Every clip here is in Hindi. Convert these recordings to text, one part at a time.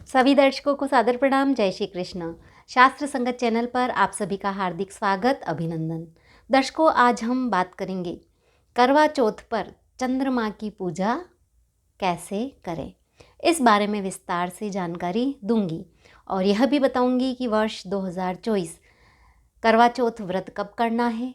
सभी दर्शकों को सादर प्रणाम। जय श्री कृष्ण। शास्त्र संगत चैनल पर आप सभी का हार्दिक स्वागत, अभिनंदन। दर्शकों, आज हम बात करेंगे करवा चौथ पर चंद्रमा की पूजा कैसे करें। इस बारे में विस्तार से जानकारी दूंगी और यह भी बताऊंगी कि वर्ष 2024 करवा चौथ व्रत कब करना है,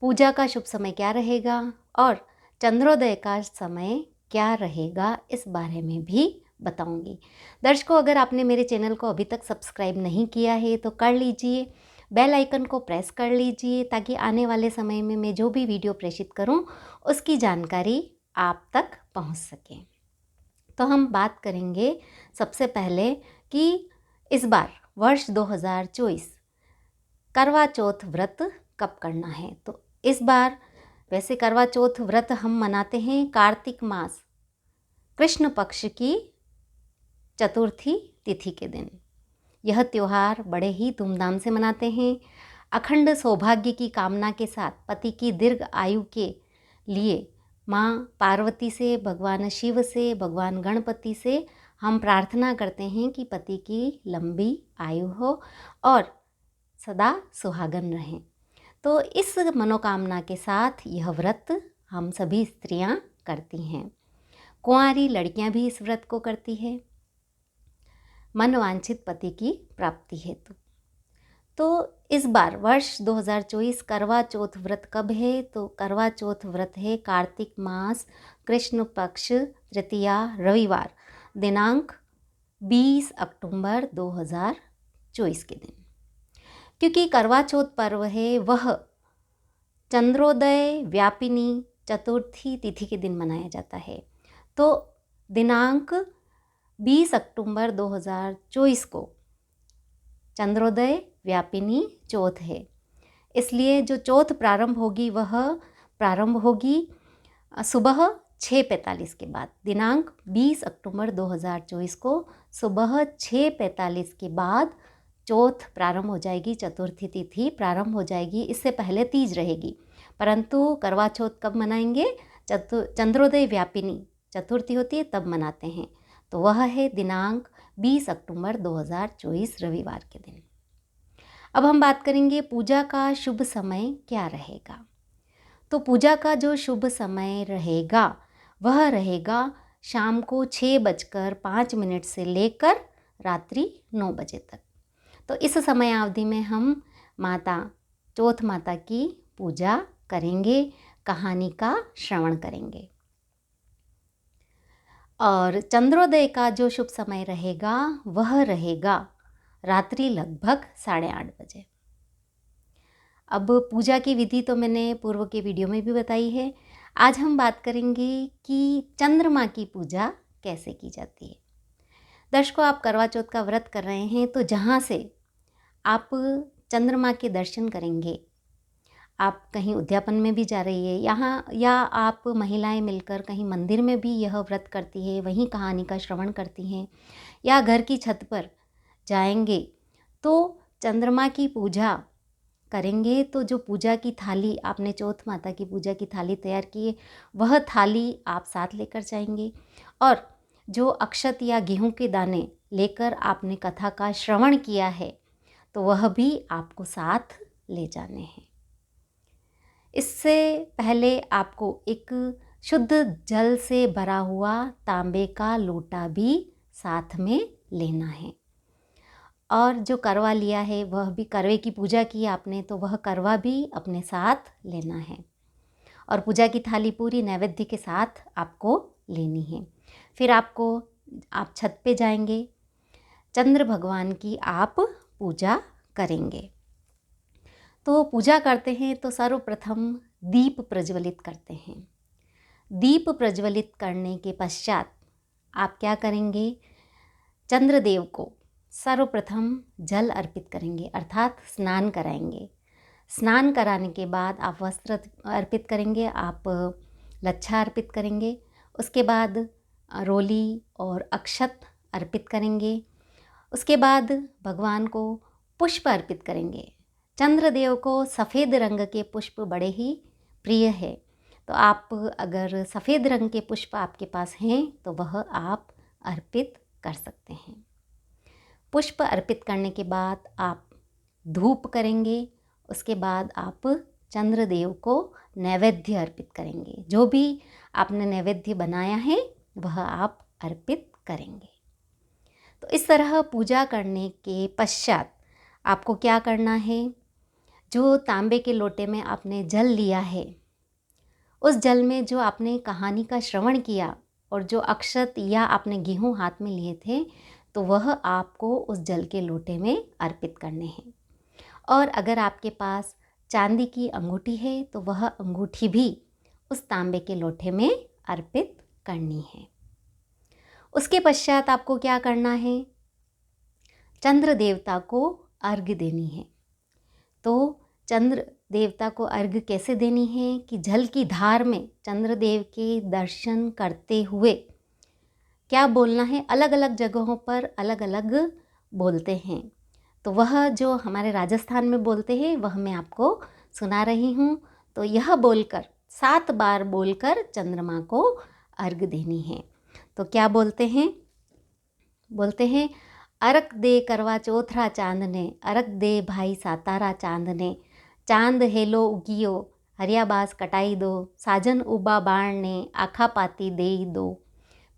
पूजा का शुभ समय क्या रहेगा और चंद्रोदय का समय क्या रहेगा, इस बारे में भी बताऊंगी। दर्शकों, अगर आपने मेरे चैनल को अभी तक सब्सक्राइब नहीं किया है तो कर लीजिए, बेल आइकन को प्रेस कर लीजिए ताकि आने वाले समय में मैं जो भी वीडियो प्रेषित करूं उसकी जानकारी आप तक पहुंच सके। तो हम बात करेंगे सबसे पहले कि इस बार वर्ष 2024 करवा चौथ व्रत कब करना है। तो इस बार वैसे करवा चौथ व्रत हम मनाते हैं कार्तिक मास कृष्ण पक्ष की चतुर्थी तिथि के दिन। यह त्यौहार बड़े ही धूमधाम से मनाते हैं। अखंड सौभाग्य की कामना के साथ पति की दीर्घ आयु के लिए माँ पार्वती से, भगवान शिव से, भगवान गणपति से हम प्रार्थना करते हैं कि पति की लंबी आयु हो और सदा सुहागन रहें। तो इस मनोकामना के साथ यह व्रत हम सभी स्त्रियां करती हैं। कुंवारी लड़कियां भी इस व्रत को करती है मनवांछित पति की प्राप्ति हेतु। तो इस बार वर्ष 2024 करवा चौथ व्रत कब है? तो करवा चौथ व्रत है कार्तिक मास कृष्ण पक्ष तृतीया रविवार दिनांक 20 अक्टूबर 2024 के दिन। क्योंकि करवा चौथ पर्व है वह चंद्रोदय व्यापिनी चतुर्थी तिथि के दिन मनाया जाता है। तो दिनांक 20 अक्टूबर 2024 को चंद्रोदय व्यापिनी चौथ है। इसलिए जो चौथ प्रारंभ होगी वह प्रारंभ होगी सुबह 6:45 के बाद। दिनांक 20 अक्टूबर 2024 को सुबह 6:45 के बाद चौथ प्रारंभ हो जाएगी, चतुर्थी तिथि प्रारंभ हो जाएगी। इससे पहले तीज रहेगी, परंतु करवा चौथ कब मनाएंगे? चंद्रोदय व्यापिनी चतुर्थी होती है तब मनाते हैं। तो वह है दिनांक 20 अक्टूबर 2024 रविवार के दिन। अब हम बात करेंगे पूजा का शुभ समय क्या रहेगा। तो पूजा का जो शुभ समय रहेगा वह रहेगा शाम को 6:05 से लेकर रात्रि 9 बजे तक। तो इस समय अवधि में हम चौथ माता की पूजा करेंगे, कहानी का श्रवण करेंगे। और चंद्रोदय का जो शुभ समय रहेगा वह रहेगा रात्रि लगभग 8:30 बजे। अब पूजा की विधि तो मैंने पूर्व के वीडियो में भी बताई है। आज हम बात करेंगे कि चंद्रमा की पूजा कैसे की जाती है। दर्शकों, आप करवा चौथ का व्रत कर रहे हैं तो जहाँ से आप चंद्रमा के दर्शन करेंगे, आप कहीं उद्यापन में भी जा रही है यहाँ, या आप महिलाएं मिलकर कहीं मंदिर में भी यह व्रत करती है, वहीं कहानी का श्रवण करती हैं, या घर की छत पर जाएंगे तो चंद्रमा की पूजा करेंगे। तो जो पूजा की थाली आपने चौथ माता की पूजा की थाली तैयार की है वह थाली आप साथ लेकर जाएंगे, और जो अक्षत या गेहूं के दाने लेकर आपने कथा का श्रवण किया है तो वह भी आपको साथ ले जाने हैं। इससे पहले आपको एक शुद्ध जल से भरा हुआ तांबे का लोटा भी साथ में लेना है, और जो करवा लिया है वह भी, करवे की पूजा की आपने तो वह करवा भी अपने साथ लेना है, और पूजा की थाली पूरी नैवेद्य के साथ आपको लेनी है। फिर आप छत पे जाएंगे, चंद्र भगवान की आप पूजा करेंगे। तो पूजा करते हैं तो सर्वप्रथम दीप प्रज्वलित करते हैं। दीप प्रज्वलित करने के पश्चात आप क्या करेंगे? चंद्रदेव को सर्वप्रथम जल अर्पित करेंगे, अर्थात स्नान कराएंगे। स्नान कराने के बाद आप वस्त्र अर्पित करेंगे, आप लच्छा अर्पित करेंगे, उसके बाद रोली और अक्षत अर्पित करेंगे। उसके बाद भगवान को पुष्प अर्पित करेंगे। चंद्रदेव को सफ़ेद रंग के पुष्प बड़े ही प्रिय है, तो आप अगर सफ़ेद रंग के पुष्प आपके पास हैं तो वह आप अर्पित कर सकते हैं। पुष्प अर्पित करने के बाद आप धूप करेंगे, उसके बाद आप चंद्रदेव को नैवेद्य अर्पित करेंगे। जो भी आपने नैवेद्य बनाया है वह आप अर्पित करेंगे। तो इस तरह पूजा करने के पश्चात आपको क्या करना है, जो तांबे के लोटे में आपने जल लिया है, उस जल में जो आपने कहानी का श्रवण किया और जो अक्षत या आपने गेहूँ हाथ में लिए थे, तो वह आपको उस जल के लोटे में अर्पित करने हैं। और अगर आपके पास चांदी की अंगूठी है तो वह अंगूठी भी उस तांबे के लोटे में अर्पित करनी है। उसके पश्चात आपको क्या करना है, चंद्र देवता को अर्घ्य देनी है। तो चंद्र देवता को अर्घ्य कैसे देनी है कि जल की धार में चंद्रदेव के दर्शन करते हुए क्या बोलना है, अलग अलग जगहों पर अलग अलग बोलते हैं। तो वह जो हमारे राजस्थान में बोलते हैं वह मैं आपको सुना रही हूँ। तो यह बोलकर 7 बार बोलकर चंद्रमा को अर्घ्य देनी है। तो क्या बोलते हैं, अरक दे करवा चौथरा चांद ने, अरक दे भाई सातारा चांद ने, चांद हेलो उगियो हरियाबास कटाई दो, साजन उबा बाण ने आखा पाती दे दो,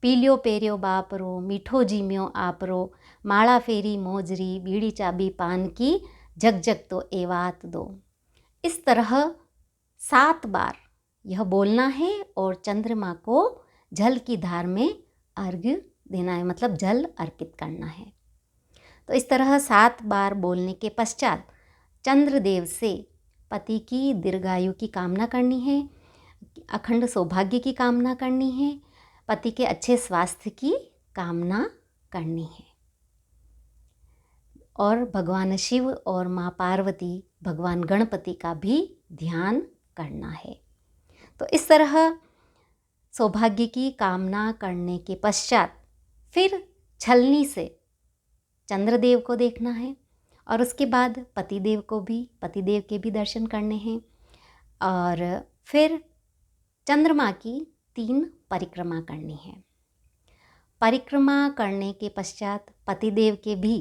पीलियो पेरियो बापरो मीठो जीम्यो आपरो, माला फेरी मोजरी बीड़ी चाबी पान की, जग जग तो एवात दो। इस तरह 7 बार यह बोलना है और चंद्रमा को जल की धार में अर्घ्य देना है, मतलब जल अर्पित करना है। तो इस तरह 7 बार बोलने के पश्चात चंद्रदेव से पति की दीर्घायु की कामना करनी है, अखंड सौभाग्य की कामना करनी है, पति के अच्छे स्वास्थ्य की कामना करनी है। और भगवान शिव और माँ पार्वती, भगवान गणपति का भी ध्यान करना है। तो इस तरह सौभाग्य की कामना करने के पश्चात फिर छलनी से चंद्रदेव को देखना है और उसके बाद पतिदेव के भी दर्शन करने हैं। और फिर चंद्रमा की 3 परिक्रमा करनी है। परिक्रमा करने के पश्चात पतिदेव के भी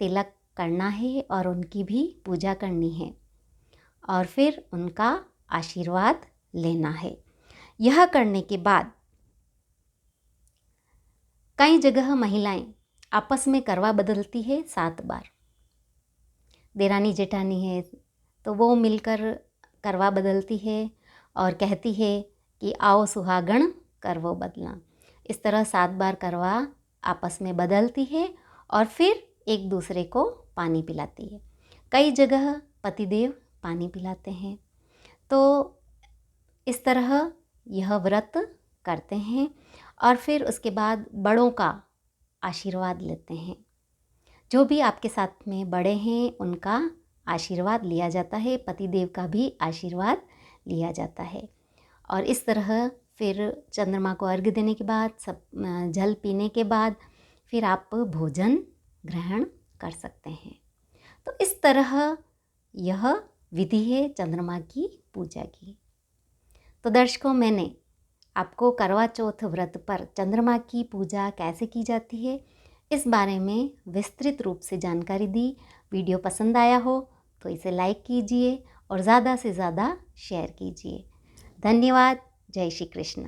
तिलक करना है और उनकी भी पूजा करनी है और फिर उनका आशीर्वाद लेना है। यह करने के बाद कई जगह महिलाएं आपस में करवा बदलती है 7 बार। देरानी जेठानी है तो वो मिलकर करवा बदलती है और कहती है कि आओ सुहागण करवो बदला। इस तरह 7 बार करवा आपस में बदलती है और फिर एक दूसरे को पानी पिलाती है। कई जगह पतिदेव पानी पिलाते हैं। तो इस तरह यह व्रत करते हैं और फिर उसके बाद बड़ों का आशीर्वाद लेते हैं। जो भी आपके साथ में बड़े हैं उनका आशीर्वाद लिया जाता है, पतिदेव का भी आशीर्वाद लिया जाता है। और इस तरह फिर चंद्रमा को अर्घ्य देने के बाद, सब जल पीने के बाद फिर आप भोजन ग्रहण कर सकते हैं। तो इस तरह यह विधि है चंद्रमा की पूजा की। तो दर्शकों, मैंने आपको करवा चौथ व्रत पर चंद्रमा की पूजा कैसे की जाती है इस बारे में विस्तृत रूप से जानकारी दी। वीडियो पसंद आया हो तो इसे लाइक कीजिए और ज़्यादा से ज़्यादा शेयर कीजिए। धन्यवाद। जय श्री कृष्ण।